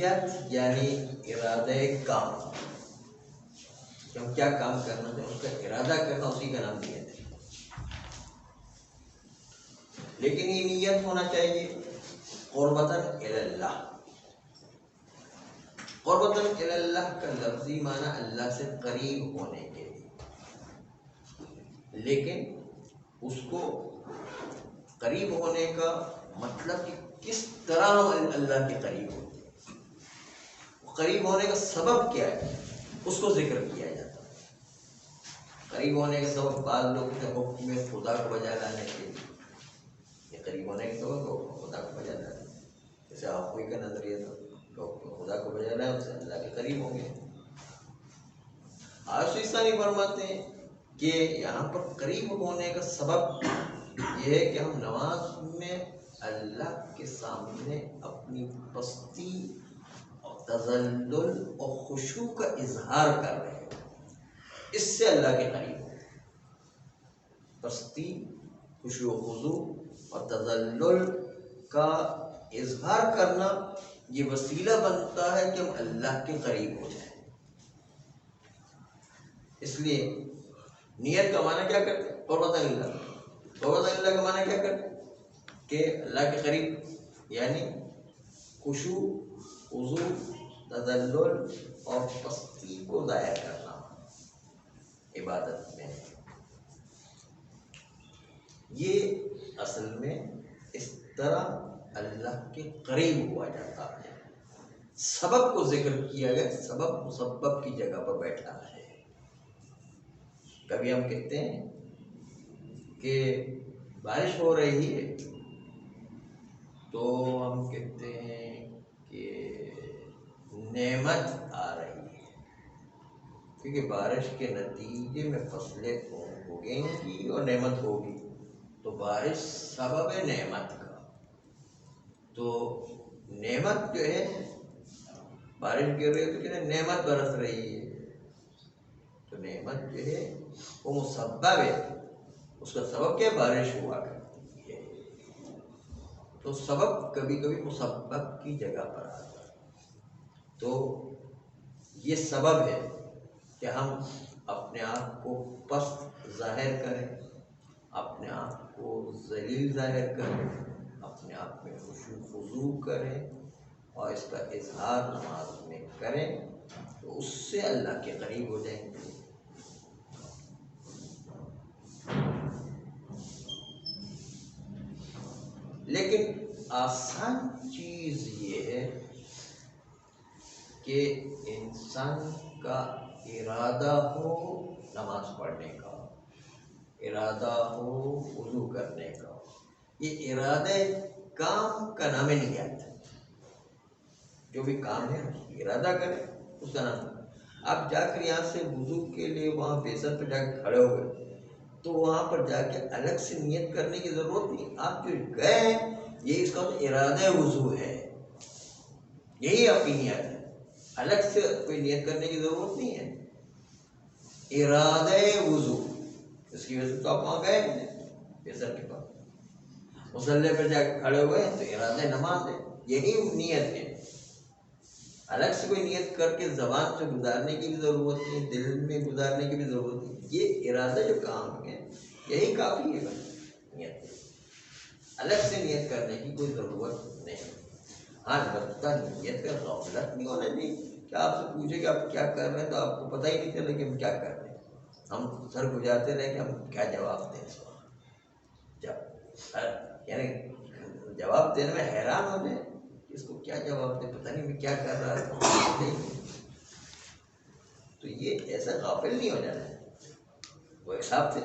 نیت یعنی ارادہ کام، کہ ہم کیا کام کرنا ہے اس کا ارادہ کرنا، اسی کا نام نیت ہے۔ لیکن یہ نیت ہونا چاہیے قربتاً الی اللہ۔ قربتاً الی اللہ کا لفظی معنی اللہ سے قریب ہونے کے لیے، لیکن اس کو قریب ہونے کا مطلب کہ کس طرح ہم اللہ کے قریب ہوتے ہیں، قریب ہونے کا سبب کیا ہے اس کو ذکر کیا جاتا ہے۔ قریب ہونے کا سبب بعض لوگ کے حکم میں خدا کو بجا لانے کے لیے، یہ قریب ہونے کا سبب تو خدا کو بجا لانے، جیسے آپ کوئی کا نظریہ تھا لوگ خدا کو بجا لائیں اس سے اللہ کے قریب ہوں گے۔ عاشق ثانی فرماتے ہیں کہ یہاں پر قریب ہونے کا سبب یہ ہے کہ ہم نماز میں اللہ کے سامنے اپنی پستی اور تذلل اور خشوع کا اظہار کر رہے ہیں، اس سے اللہ کے قریب ہو۔ پستی، خشوع و خضوع اور تذلل کا اظہار کرنا یہ وسیلہ بنتا ہے کہ ہم اللہ کے قریب ہو جائیں۔ اس لیے نیت کا معنی کیا کرتے ہیں؟ قربت اللہ۔ قربت اللہ کا معنی کیا کرتے ہیں؟ کہ اللہ کے قریب یعنی خشوع، خضوع، تذلل اور پستی کو ظاہر کرنا عبادت میں۔ یہ اصل میں اس طرح اللہ کے قریب ہوا جاتا ہے۔ سبب کو ذکر کیا گیا، سبب مسبب کی جگہ پر بیٹھا ہے۔ کبھی ہم کہتے ہیں کہ بارش ہو رہی ہے تو ہم کہتے ہیں کہ نعمت آ رہی ہے، کیونکہ بارش کے نتیجے میں فصلیں اگیں گی اور نعمت ہوگی، تو بارش سبب ہے نعمت کا۔ تو نعمت جو ہے، بارش گر رہی ہے تو کہتے ہیں نعمت برس رہی ہے، تو نعمت جو ہے وہ مسبب ہے، اس کا سبب کیا بارش ہوا کرتی ہے۔ تو سبب کبھی کبھی مسبب کی جگہ پر آتا ہے۔ تو یہ سبب ہے کہ ہم اپنے آپ کو پست ظاہر کریں، اپنے آپ کو ذلیل ظاہر کریں، اپنے آپ میں خشوع خضوع کریں اور اس کا اظہار نماز میں کریں، تو اس سے اللہ کے قریب ہو جائیں گے۔ لیکن آسان چیز یہ ہے کہ انسان کا ارادہ ہو نماز پڑھنے کا، ارادہ ہو وضو کرنے کا، یہ ارادہ کام کا نام نیت ہے۔ جو بھی کام ہے ارادہ کریں اس کا نام۔ آپ جا کر یہاں سے وضو کے لیے وہاں بیسن پہ جا کے کھڑے ہو گئے تو وہاں پر جا کے الگ سے نیت کرنے کی ضرورت نہیں۔ آپ جو گئے ہیں یہ اس کا ارادہ وضو ہے، یہی آپ کی نیت ہے، الگ سے کوئی نیت کرنے کی ضرورت نہیں ہے۔ ارادہ وضو، اس کی وجہ سے تو آپ وہاں گئے بیسن کے پاس، مصلی پر جا کے کھڑے ہوئے تو ارادہ نماز ہے، یہی نیت ہے۔ الگ سے کوئی نیت کر کے زبان سے گزارنے کی بھی ضرورت نہیں، دل میں گزارنے کی بھی ضرورت نہیں۔ یہ ارادہ جو کام ہے یہی کافی ہے، نیت الگ سے نیت کرنے کی کوئی ضرورت نہیں۔ ہاں البتہ نیت کا غفلت نہیں ہونا چاہیے کہ آپ سے پوچھے کہ آپ کیا کر رہے ہیں تو آپ کو پتہ ہی نہیں چلے کہ ہم کیا کر رہے ہیں، ہم سر گزارتے رہے کہ ہم کیا جواب دیں۔ یعنی جواب دینے میں حیران ہو جائے، اس کو کیا جواب دے، پتہ نہیں میں کیا کر رہا تھا۔ تو یہ ایسا غافل نہیں ہو جانا ہے۔ وہ ایک صاحب تھے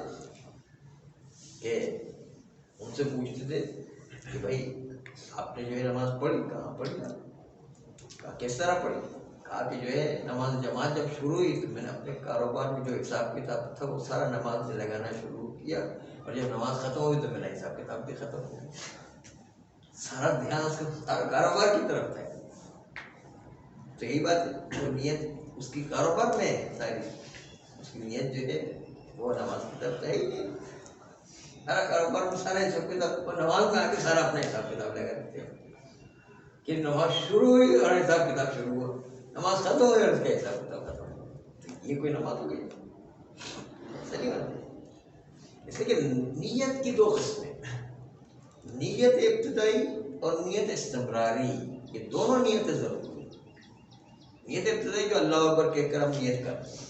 کہ ان سے پوچھتے تھے کہ بھائی آپ نے جو ہے نماز پڑھی، کہاں پڑھی آپ؟ کہا کس طرح پڑھی؟ کہا کہ جو ہے نماز جماعت جب شروع ہوئی تو میں نے اپنے کاروبار میں جو حساب کتاب تھا وہ سارا نماز میں لگانا شروع کیا، اور جب نماز ختم ہوئی تو میرا حساب کتاب بھی ختم ہو گیا۔ سارا دھیان اس کا سارا کاروبار کی طرف تھا۔ تو یہی بات ہے، وہ نیت اس کی کاروبار میں ہے ساری، اس کی نیت جو ہے وہ نماز کی طرف ہے ہی نہیں۔ سارا کاروبار میں سارا حساب کتاب، نماز میں آ کے سارا اپنا حساب کتاب لگا دیتے ہیں کہ نماز شروع ہوئی اور حساب کتاب شروع ہوا، نماز ختم ہوئی اور اس کا حساب کتاب ختم ہوا. تو یہ کوئی نماز ہو گئی؟ ایسا نہیں ہوتا. اس لیے کہ نیت کی دو قسمیں، نیت ابتدائی اور نیت استمراری، یہ دونوں نیتیں ضروری ہیں. نیت ابتدائی جو اللہ اکبر کہہ کر ہم نیت کرتے ہیں،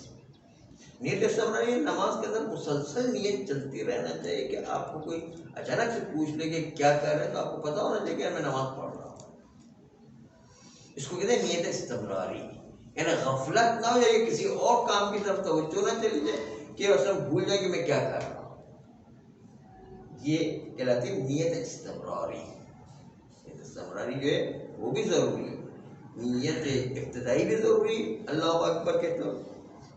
نیت استمراری نماز کے اندر مسلسل نیت چلتی رہنا چاہیے کہ آپ کو کوئی اچانک سے پوچھ لے کہ کیا کر رہے ہیں تو آپ کو پتا ہونا چاہیے کہ میں نماز پڑھ رہا ہوں. اس کو کہتے ہیں نیت استمراری، یعنی غفلت نہ ہو جائے، کسی اور کام کی طرف توجہ نہ چلی جائے کہ اصل بھول جائے کہ میں کیا کر رہا ہوں. یہ کہلاتی ہے نیت استمراری. نیت استمراری جو ہے وہ بھی ضروری ہے. نیت ابتدائی بھی ضروری ہے اللہ اکبر کہتے ہو،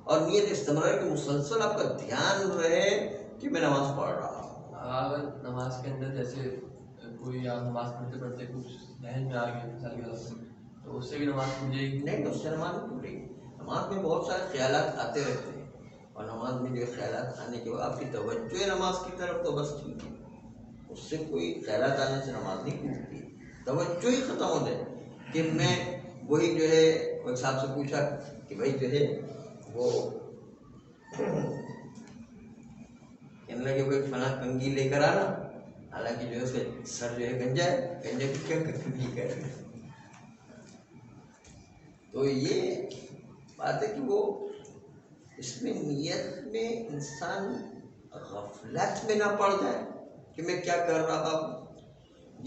اور نیت استمراری کے مسلسل آپ کا دھیان رہے کہ میں نماز پڑھ رہا ہوں. اگر نماز کے اندر جیسے کوئی آپ نماز پڑھتے پڑھتے کچھ ذہن میں آ گیا مثال کے طور پر، تو اس سے بھی نماز ٹوٹ جائے گی؟ نہیں، اس سے نماز نہیں ٹوٹے گی. نماز میں بہت سارے خیالات آتے رہتے ہیں، اور نماز میں جو خیالات آنے کے بعد آپ کی توجہ ہے نماز کی طرف تو بس ٹھیک ہے. اس سے کوئی خیالات آنے سے نماز نہیں ٹوٹتی. توجہ ہی ختم ہو جائے کہ میں وہی جو ہے ایک صاحب سے پوچھا کہ بھائی جو ہے وہ کہنے لگے کوئی فلاں کنگھی لے کر آنا، حالانکہ جو ہے اس کا سر جو ہے گنجا ہے، گنجے کی کیا کنگھی کر رہے ہیں. تو یہ بات ہے کہ وہ اس میں نیت میں انسان غفلت میں نہ پڑ جائے کہ میں کیا کر رہا ہوں،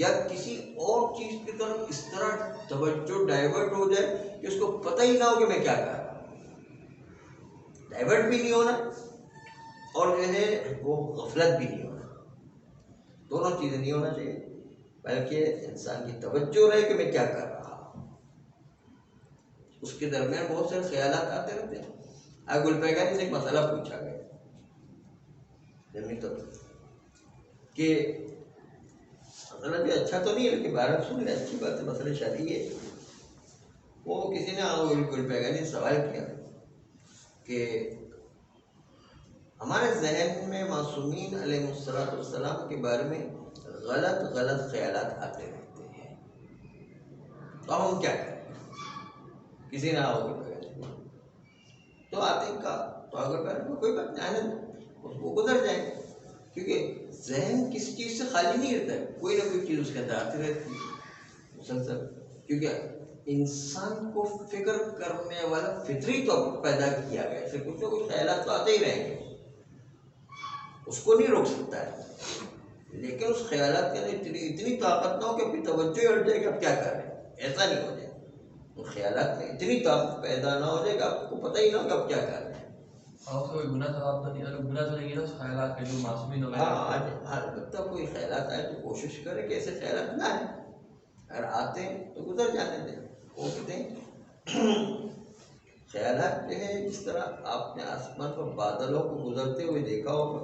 یا کسی اور چیز کی طرف اس طرح توجہ ڈائیورٹ ہو جائے کہ اس کو پتہ ہی نہ ہو کہ میں کیا کر رہا ہوں. ڈائیورٹ بھی نہیں ہونا اور جو ہے وہ غفلت بھی نہیں ہونا، دونوں چیزیں نہیں ہونا چاہیے، بلکہ انسان کی توجہ رہے کہ میں کیا کر رہا ہوں. اس کے درمیان بہت سارے خیالات آتے رہتے ہیں. گلپیگانی سے ایک مسئلہ پوچھا گیا کہ مسئلہ بھی اچھا تو نہیں ہے لیکن بہرحال سن لیں، اچھی بات ہے، مسئلہ شادی ہے. وہ کسی نے گلپیگانی سے سوال کیا کہ ہمارے ذہن میں معصومین علیہ السلام کے بارے میں غلط خیالات آتے رہتے ہیں، تو ہم کیا کریں؟ کسی نے تو آتے کا تو اگر کوئی بات نہیں، اس کو گزر جائیں، کیونکہ ذہن کسی چیز سے خالی نہیں رہتا ہے، کوئی نہ کوئی چیز اس کے اندر آتی رہتی ہے مسلسل. کیونکہ انسان کو فکر کرنے والا فطری طور پر پیدا کیا گیا ہے، کچھ نہ کچھ خیالات تو آتے ہی رہیں گے، اس کو نہیں روک سکتا ہے. لیکن اس خیالات کے اندر اتنی طاقت نہ ہو کہ اپنی توجہ ہٹ جائے کہ آپ کیا کر رہے ہیں، ایسا نہیں ہو جائے. ان خیالات میں اتنی طاقت پیدا نہ ہو جائے کہ آپ کو پتہ ہی نہ ہو کہ آپ کیا کر رہے ہیں. اور کوئی گناہ ثواب تو نہیں، اگر گناہ تو نہیں ہے نا اس خیالات کے جو معصومین وغیرہ. ہاں، البتہ کوئی خیالات آئے تو کوشش کرے کہ ایسے خیالات نہ آئیں، اگر آتے ہیں تو گزر جانے دیں. وہ کہتے ہیں خیالات جو ہے جس طرح آپ نے آسمان پر بادلوں کو گزرتے ہوئے دیکھا ہوگا،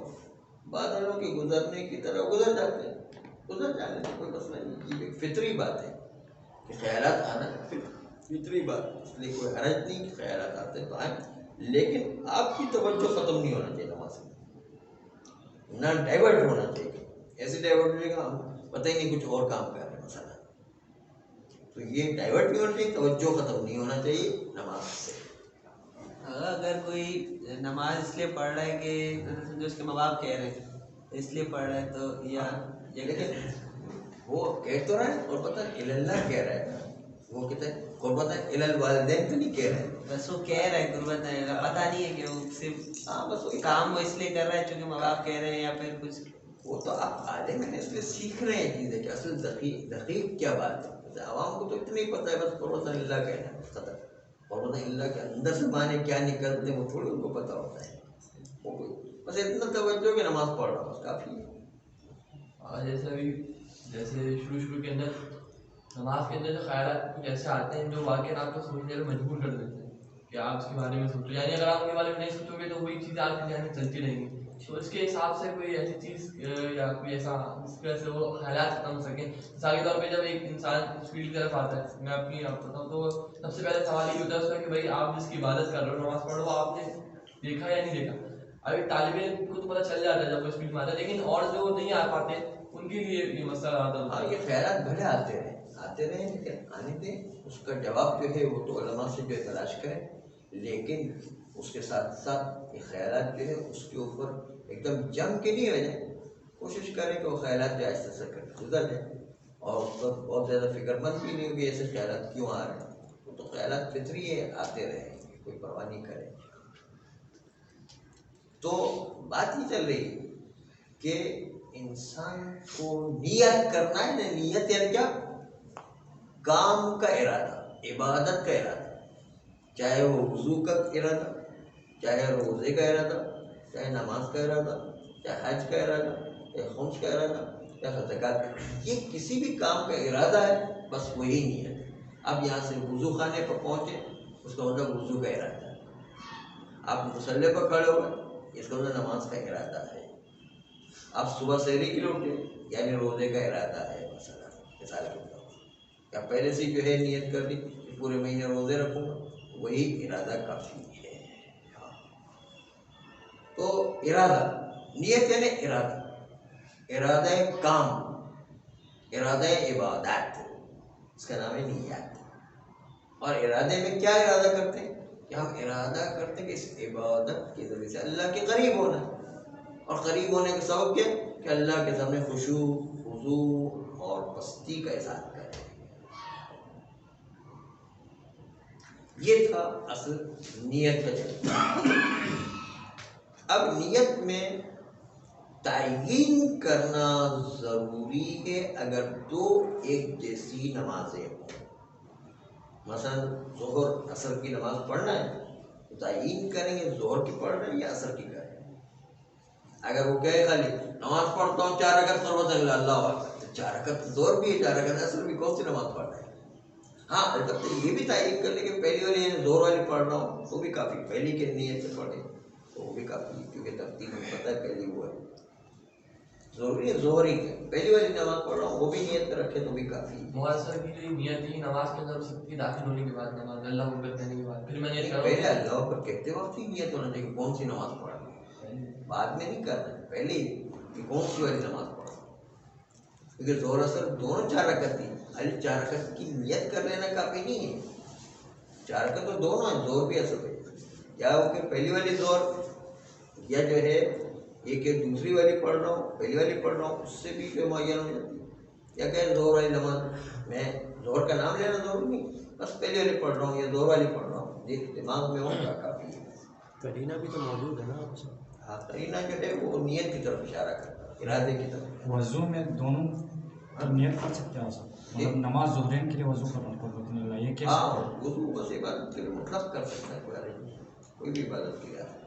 بادلوں کے گزرنے کی طرح گزر جاتے ہیں، گزر جانے دیں، کوئی مسئلہ نہیں. یہ فطری بات ہے کہ خیالات آنا فطری بات، اس لیے کوئی حرج نہیں کہ خیالات آتے تو آئیں، لیکن آپ کی توجہ ختم نہیں ہونا چاہیے نماز میں، نہ ڈائیورٹ ہونا چاہیے. ایسے ڈائیورٹ ہوئے گا ہم پتہ ہی نہیں کچھ اور کام کر رہے ہیں مثلا. تو یہ ڈائیورٹ نہیں ہونا چاہیے، توجہ ختم نہیں ہونا چاہیے نماز سے. اگر کوئی نماز اس لیے پڑھ رہا ہے کہ سمجھو اس کے ماں باپ کہہ رہے ہیں اس لیے پڑھ رہا ہے، تو یا لیکن وہ کہہ تو رہا ہے اور پتہ اللہ کہہ رہا ہے، وہ کہتے ہیں قربت الوالدین تو نہیں کہہ رہے ہیں، بس وہ کہہ رہا ہے قربت ہے، پتہ نہیں ہے کہ وہ صرف بس وہی کام وہ اس لیے کر رہا ہے چونکہ ماں باپ کہہ رہے ہیں، یا پھر کچھ وہ تو آپ عالم ہیں اس لیے سیکھ رہے ہیں چیزیں کہ اصل دقیق کیا بات ہے. عوام کو تو اتنا ہی پتہ ہے بس قربت اللہ کہنا ہے، قدر قربت اللہ کے اندر سے معنی کیا نکلتے ہیں وہ تھوڑی ان کو پتہ ہوتا ہے. وہ کوئی بس اتنا توجہ کہ نماز پڑھ رہا بس کافی ہے. اور جیسے شروع کے اندر نماز کے اندر جو خیالات کچھ ایسے آتے ہیں جو واقعات آپ کو سوچنے میں مجبور کر دیتے ہیں کہ آپ اس کے بارے میں سوچو، یعنی اگر آپ کے بارے میں نہیں سوچو گے تو وہی چیزیں آپ کے ذہن میں چلتی رہیں گی. تو اس کے حساب سے کوئی ایسی چیز یا کوئی ایسا جس کی وجہ سے وہ خیالات ختم ہو سکیں. مثال کے طور پہ جب ایک انسان اس فیلڈ کی طرف آتا ہے، میں اپنی آپ بتاؤں تو سب سے پہلے سوال یہ ہوتا ہے اس کا کہ بھائی آپ جس کی عبادت کر رہے ہو، نماز پڑھ رہے ہو، آپ نے دیکھا یا نہیں دیکھا. ابھی طالب علم کو تو پتہ چل جاتا ہے جب وہ اس فیلڈ میں آتا ہے، لیکن اور جو نہیں آ پاتے ان کے لیے یہ مسئلہ آتا ہے. یہ خیالات بھلے آتے ہیں، آتے رہیں لیکن آنے دیں. اس کا جواب جو ہے وہ تو علماء سے جو ہے تلاش کریں، لیکن اس کے ساتھ ساتھ یہ خیالات جو ہے اس کے اوپر ایک دم جم کے نہیں ہو جائیں. کوشش کریں کہ وہ خیالات جو آہستہ سے کر گزر جائیں، اور اس پر بہت زیادہ فکر مند بھی نہیں ہوگی ایسے خیالات کیوں آ رہے ہیں. وہ تو خیالات فطری ہے، آتے رہیں گے، کوئی پرواہ نہیں کرے. تو بات یہ چل رہی ہے کہ انسان کو نیت کرنا ہے نا. نیت یعنی کیا؟ کام کا ارادہ، عبادت کا ارادہ، چاہے وہ وضو کا ارادہ، چاہے روزے کا ارادہ، چاہے نماز کا ارادہ، چاہے حج کا ارادہ، چاہے خمس کا ارادہ، چاہے زکوٰۃ کا. یہ کسی بھی کام کا ارادہ ہے، بس وہی نیت ہے. اب یہاں سے وضو خانے پر پہنچے، اس کا مطلب وضو کا ارادہ ہے. آپ مصلی پر کھڑے ہوئے، اس کا مطلب نماز کا ارادہ ہے. آپ صبح سحری کے لیے اٹھے، یعنی روزے کا ارادہ ہے. مثال کے طور پر یا پہلے سے جو ہے نیت کر لی کہ پورے مہینے روزے رکھوں گا، وہی ارادہ کافی ہے. تو ارادہ، نیت یعنی ارادہ، ارادہ کام، ارادہ عبادت، اس کا نام ہے نیت. اور ارادے میں کیا ارادہ کرتے ہیں؟ کہ ہم ارادہ کرتے ہیں کہ اس عبادت کے ذریعے سے اللہ کے قریب ہونا ہے. اور قریب ہونے کا سبب کیا؟ کہ اللہ کے سامنے خشوع، خضوع اور پستی کا اظہار کریں. یہ تھا اصل نیت کا جذبہ. اب نیت میں تعیین کرنا ضروری ہے. اگر دو ایک جیسی نمازیں ہوں، مثلا ظہر عصر کی نماز پڑھنا ہے تو تعیین کریں گے ظہر کی پڑھ رہے ہیں یا عصر کی کر رہے ہیں. اگر وہ کہے خالی نماز پڑھتا ہوں 4 رکعت قربت اللہ اکبر، تو 4 رکعت ظہر بھی ہے، 4 رکعت عصر بھی، کون سی نماز پڑھ رہے ہیں؟ ہاں البتہ یہ بھی تعیین کر لیں کہ پہلی والی ظہر والی پڑھ رہا ہوں وہ بھی کافی، پہلی کے نیت سے پڑھیں تو وہ بھی کافی، کیونکہ ترتیب میں پتہ ہے پہلی وہ ہے. ضروری ہے ظہر ہی ہے، پہلی والی نماز پڑھ رہا ہوں وہ بھی نیت پہ رکھے تو بھی کافی. مؤثر کی جو نیت تھی نماز کے اندر ہو سکتی ہے داخل ہونے کے بعد، نماز اللہ اکبر کہنے کے بعد، پھر میں نیت کروں پہلے اللہ اکبر کہتے وقت ہی نیت ہونا چاہیے کون سی نماز پڑھ رہا ہے، بعد میں نہیں کرنا ہے، پہلے ہی کہ کون سی والی نماز پڑھ رہا ہے. کیونکہ ظہر اثر دونوں 4 رکعت تھی، ابھی 4 رکعت کی نیت کر لینا کافی نہیں ہے. 4 رکعت تو دونوں ہیں، ظہر بھی اثر ہے. یا وہ کہ پہلی والی ظہر یا جو ہے ایک دوسری والی پڑھ رہا ہوں، پہلی والی پڑھ رہا ہوں، اس سے بھی جو معین ہو جاتی ہے. یا کہ ظہر والی نماز میں ظہر کا نام لینا ضروری نہیں، بس پہلی والی پڑھ رہا ہوں یا ظہر والی پڑھ رہا ہوں، یہ دماغ میں ہوگا کافی ہے. کرینہ بھی تو موجود ہے نا. ہاں کرینہ جو ہے وہ نیت کی طرف اشارہ کرتا ہے، ارادے کی طرف. وضو میں دونوں نیت کر سکتے ہیں سر، مطلب نماز ظہرین کے لیے وضو کرنا پڑتا ہے، یہ کیسے؟ ہاں وضو بس عبادت کے لیے مطلق کر سکتا ہے، کوئی حرج نہیں، کوئی بھی عبادت کی جائے.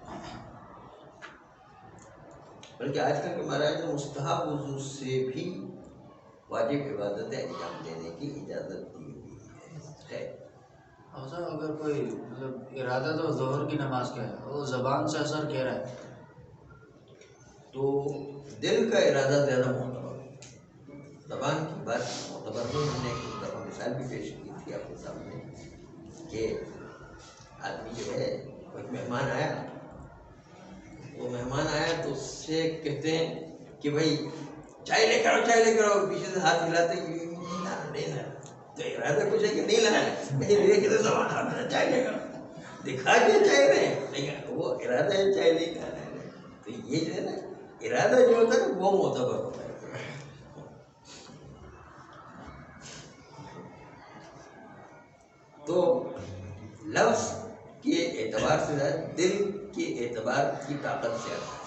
بلکہ آج کل کے مراحل میں مستحب وضو سے بھی واجب عبادتیں انجام دینے کی اجازت دی ہوئی ہے. اور سر اگر کوئی مطلب ارادہ تو ظہر کی نماز کا ہے، وہ زبان سے اثر کہہ رہا ہے تو دل کا ارادہ زیادہ معتبر ہے، زبان کی بات معتبر نہیں. ہم نے ایک دفعہ مثال بھی پیش کی تھی آپ کے سامنے کہ آدمی جو ہے کوئی مہمان آیا، وہ مہمان آیا تو اس سے کہتے ہیں کہ بھائی چائے لے کر آؤ، چائے لے کر آؤ، پیچھے سے ہاتھ ہلاتے نہیں لانا، تو ارادہ کچھ ہے کہ نہیں لانا ہے، لے کے تو زبان آنا چائے لے کر دکھا دیا چائے رہے، لیکن وہ ارادہ ہے چائے لے کر آنا ہے. تو یہ جو ہے نا ارادہ جو ہوتا ہے وہ معتبر ہوتا ہے. تو لفظ کے اعتبار سے زیادہ دل کے اعتبار کی طاقت سے آتا ہے.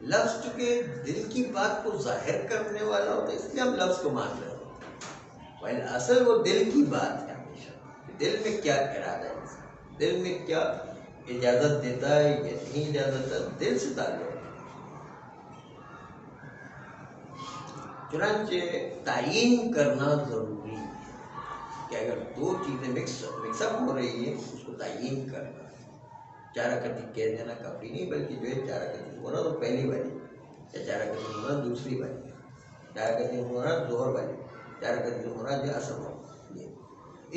لفظ چونکہ دل کی بات کو ظاہر کرنے والا ہوتا ہے اس لیے ہم لفظ کو مان رہے ہوتے ہیں، اصل وہ دل کی بات ہے. ہمیشہ دل میں کیا ارادہ ہے، دل میں کیا اجازت دیتا ہے یا نہیں اجازت دیتا، دل سے تعلق ہے. چنانچہ تعیین کرنا ضروری ہے کہ اگر دو چیزیں مکس اپ ہو رہی ہیں اس کو تعیین کرنا. 4 رکعت کہہ دینا کافی نہیں، بلکہ جو ہے 4 رکعت ہو رہا تو پہلی والی، یا 4 رکعت ہو رہا دوسری والی، 4 رکعت ہو رہا ظہر والی، 4 رکعت ہو رہا جو عصر والی.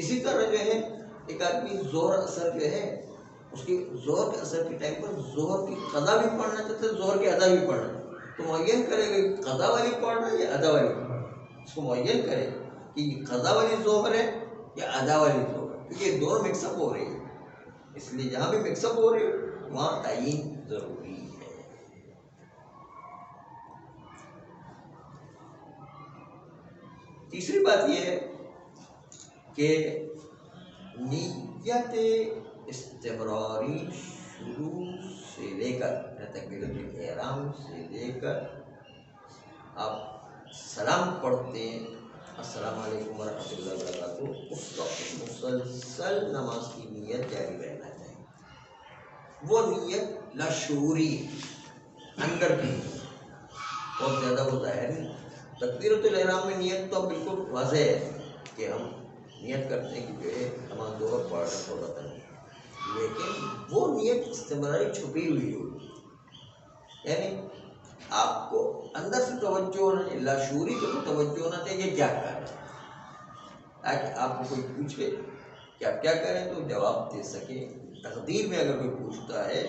اسی طرح جو ہے ایک آدمی ظہر اثر جو ہے اس کی ظہر کے اثر کے ٹائم پر ظہر کی قضا بھی پڑھنا چاہتے ہیں، ظہر کی ادا بھی پڑھنا چاہتے ہیں، تو معین کرے گا قضا والی پڑھنا یا ادا والی پڑھنا، اس کو معین کرے. کہ یہ قضا والی ظہر ہے یا ادا والی ظہر ہے، کیونکہ یہ دونوں مکس اپ ہو رہی ہے، اس لیے جہاں بھی مکس اپ ہو رہی ہے وہاں تعین ضروری ہے۔ تیسری بات یہ ہے کہ نیت استمراری شروع سے لے کر تکبیرۃ الاحرام سے لے کر آپ سلام پڑھتے ہیں السلام علیکم ورحمۃ اللہ وبرکاتہ، اس وقت مسلسل نماز کی نیت جاری رہنا چاہیے۔ وہ نیت لاشعوری اندر کی بہت زیادہ وہ ظاہر نہیں۔ تکبیرۃ الاحرام میں نیت تو بالکل واضح ہے کہ ہم نیت کرتے ہیں کہ جو ہے نماز ظہر پڑھ رہے فوراً، لیکن وہ نیت استمراری چھپی ہوئی ہوگی، یعنی آپ کو اندر سے توجہ ہونا چاہیے، لاشعوری کو توجہ ہونا چاہیے کیا کر رہے ہیں، تاکہ آپ کو کوئی پوچھے کہ آپ کیا کریں تو جواب دے سکیں۔ تقدیر میں اگر کوئی پوچھتا ہے،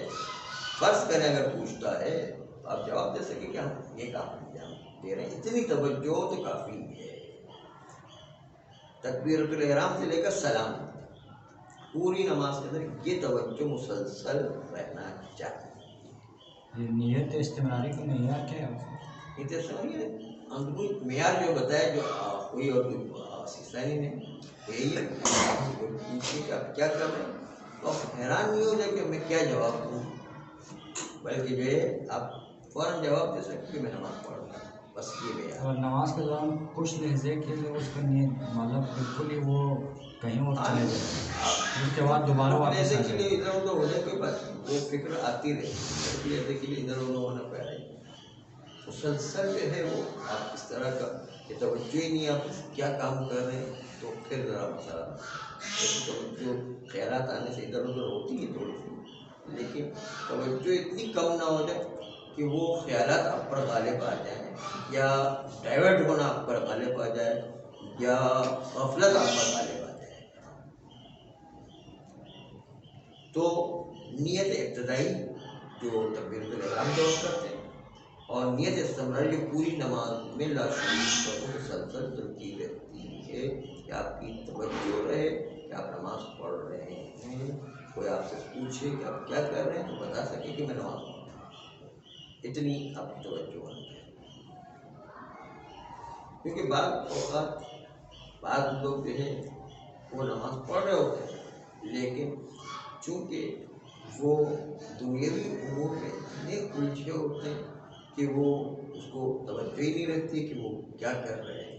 فرض کریں اگر پوچھتا ہے تو آپ جواب دے سکیں کہ ہم یہ کام انجام دے رہے ہیں، اتنی توجہ تو کافی ہے۔ تکبیرۃ الاحرام سے لے کر سلام پوری نماز کے اندر یہ توجہ مسلسل رہنا چاہیے۔ یہ نیت استمراری کا معیار کیا ہے؟ نیت استمراری ہے اندرونی معیار جو بتایا، جو کوئی اور سیسانی نے یہی ہے کہ آپ کیا کر رہے ہیں، تو آپ حیران نہیں ہو جائے کہ میں کیا جواب دوں، بلکہ جو ہے آپ فوراً جواب دے سکتے کہ میں نماز پڑھ رہا ہوں، بس یہ معیار۔ اور نماز کے دوران کچھ لحظے کے لیے اس کا نیت مطلب بالکل ہی وہ کہیں اور چلے جائے، اس کے بعد دوبارہ واپس لہذے آ کے جائے۔ لیے ادھر ادھر ہو جائے کوئی بات نہیں، وہ فکر آتی رہے، لہذے کے لیے ادھر ادھر ہونا پڑے، مسلسل جو ہے وہ آپ اس طرح کا کہ توجہ ہی نہیں، آپ کیا کام کر رہے ہیں، تو پھر ذرا مسئلہ توجہ خیالات آنے سے ادھر ادھر ہوتی ہے تھوڑی سی، لیکن توجہ اتنی کم نہ ہو جائے کہ وہ خیالات آپ پر غالب آ جائیں، یا ڈائیورٹ ہونا آپ پر غالب آ جائے، یا غفلت آپ پر غالب آ جائے۔ تو نیت ابتدائی جو تکبیرۃ الاحرام جو کرتے ہیں، اور نیت استمراری جو پوری نماز میں لاشعوری طور پر مسلسل چلتی رہتی ہے کہ آپ کی توجہ رہے کہ آپ نماز پڑھ رہے ہیں، کوئی آپ سے پوچھے کہ آپ کیا کر رہے ہیں تو بتا سکے کہ میں نماز پڑھ رہا ہوں، اتنی آپ کی توجہ ہونی چاہیے۔ کیونکہ بعض اوقات بعض لوگ جو ہے وہ نماز پڑھ رہے ہوتے ہیں، لیکن چونکہ وہ دنیاوی امور میں اتنے الجھے ہوتے ہیں کہ وہ اس کو توجہ ہی نہیں رہتی کہ وہ کیا کر رہے ہیں،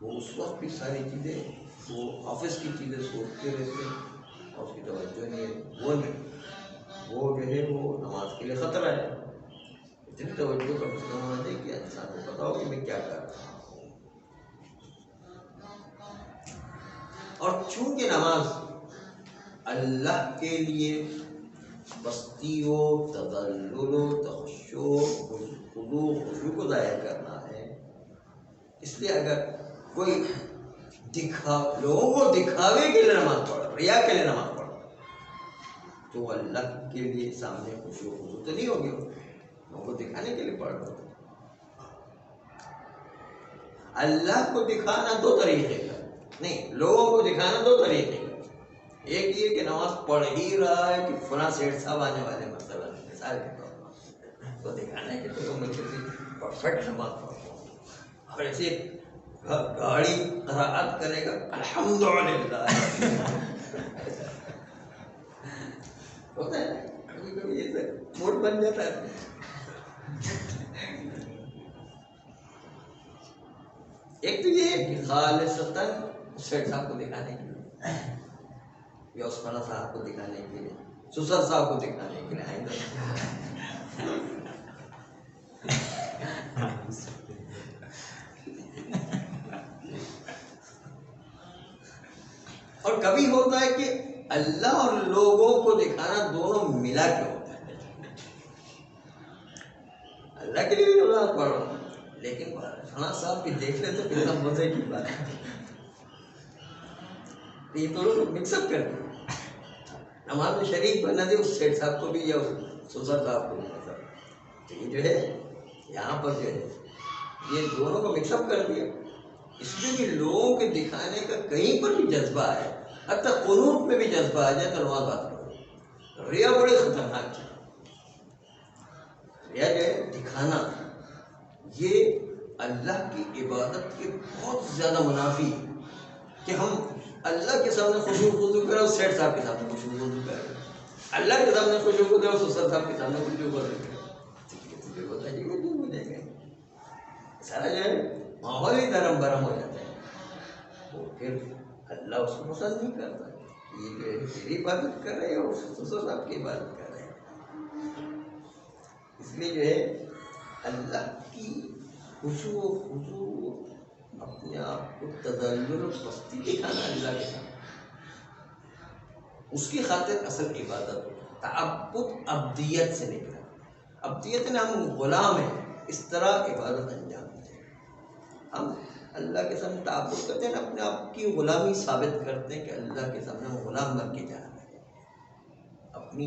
وہ اس وقت بھی ساری چیزیں وہ آفس کی چیزیں سوچتے رہتے ہیں اور اس کی توجہ نہیں ہے، وہ جو ہے وہ نماز کے لیے خطرہ ہے۔ اتنی توجہ کا مسئلہ ہونا چاہیے کہ انسان کو پتا ہو کہ میں کیا کر رہا ہوں۔ اور چونکہ نماز اللہ کے لیے بستی و تذلل و تخشع خضوع کو ظاہر کرنا ہے، اس لیے اگر کوئی لوگوں کو دکھاوے کے لیے نماز پڑھا، ریا کے لیے نماز پڑھا، تو وہ اللہ کے لیے سامنے خشوع و خضوع تو نہیں ہوگی، لوگوں کو دکھانے کے لیے پڑھ رہا۔ اللہ کو دکھانا دو طریقے کا نہیں، لوگوں کو دکھانا دو طریقے کا، ایک یہ کہ نماز پڑھ ہی رہا ہے کہ فلاں سیٹ صاحب آنے والے مثلا مثال کے طور پر تو دکھانے کے تو میں کسی پرفیکٹ نماز پڑھتا ہوں، اور ایسے گاڑی قرائت کرے گا الحمدللہ ہوتا ہے، کبھی کبھی ایسا موڈ بن جاتا ہے۔ ایک تو یہ ہے کہ خالصتاً سیٹ صاحب کو دکھانے کے لیے، یا عثمانہ صاحب کو دکھانے کے لیے، سسر صاحب کو دکھانے کے لیے آئندہ، اور کبھی ہوتا ہے کہ اللہ اور لوگوں کو دکھانا دونوں ملا کے ہوتا ہے۔ اللہ کے لیے بھی نماز پڑھ رہا ہوں لیکن فلاں صاحب بھی دیکھ لیں تو کتنا مزے کی بات ہے، یہ دونوں مکس اپ کر دیں، نماز میں شریک بنا دے اس سیٹ صاحب کو بھی یا اس سسر صاحب کو بھی، مطلب یہ جو ہے یہاں پر جو ہے یہ دونوں کو مکس اپ کر دیا، اس میں بھی لوگوں کے دکھانے کا کہیں پر بھی جذبہ ہے، حتیٰ قنوت میں بھی جذبہ آ جائے تو نماز بات کرو. ریا بڑی خطرناک چیز. ریا جو ہے دکھانا، یہ اللہ کی عبادت کے بہت زیادہ منافی ہے کہ ہم اللہ کے سامنے خشوع خضوع کریں اور سیٹ صاحب کے سامنے خشوع خضوع کریں، اللہ کے سامنے خشوع خضوع اور سسر صاحب کے سامنے خشوع خضوع کریں. سارا جو ہے ماحول ہی دھرم برم ہو جاتا ہے. وہ پھر اللہ اس کو پسند نہیں کرتا. یہ جو ہے تیری عبادت کر رہے ہیں اور سسر صاحب کی عبادت کر رہے ہیں. اس لیے جو ہے اللہ کی خشوع و خضوع، اپنے آپ کو تذلل و پستی دکھانا اللہ کے سامنے، اس کی خاطر اصل عبادت. تعبد عبدیت سے نکلا. عبدیت نے ہم غلام ہیں، اس طرح عبادت انجام دیں. ہم اللہ کے سامنے تعبد کرتے ہیں، اپنے آپ کی غلامی ثابت کرتے ہیں کہ اللہ کے سامنے ہم غلام بن کے جا رہے ہیں. اپنی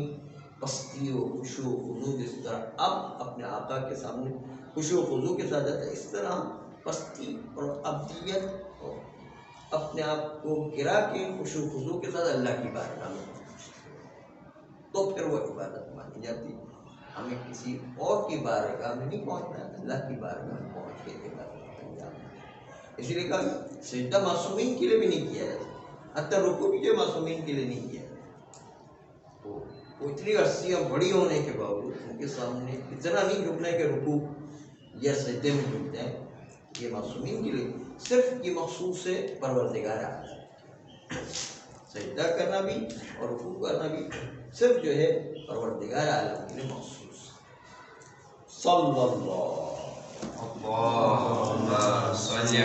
پستی و خشوع و خضوع اس طرح اب اپنے آقا کے سامنے خشوع و خضوع کے ساتھ جاتا ہے، اس طرح ہم پستی اور عبدیت اور اپنے آپ کو گرا کے خشوع و خضوع کے ساتھ اللہ کی بارگاہ میں تو پھر وہ عبادت مانی جاتی. ہمیں کسی اور کی بارگاہ میں نہیں پہنچنا، اللہ کی بارگاہ میں پہنچ کے عبادت انجام دیں. اسی لیے کہا سجدہ معصومین کے لیے بھی نہیں کیا جاتا، حتیٰ رکوع بھی جو معصومین کے لیے نہیں کیا جاتا. وہ اتنی عرصیاں بڑی ہونے کے باوجود ان کے سامنے اتنا نہیں جھکنا ہے کہ رکوع یا سجدے میں جھک جائیں. یہ معصومین کے لیے صرف یہ مخصوص ہے پروردگار عالم. سجدہ کرنا بھی اور رکوع کرنا بھی صرف جو ہے پروردگار عالم کے لیے مخصوص. صلی اللہ اللهم صل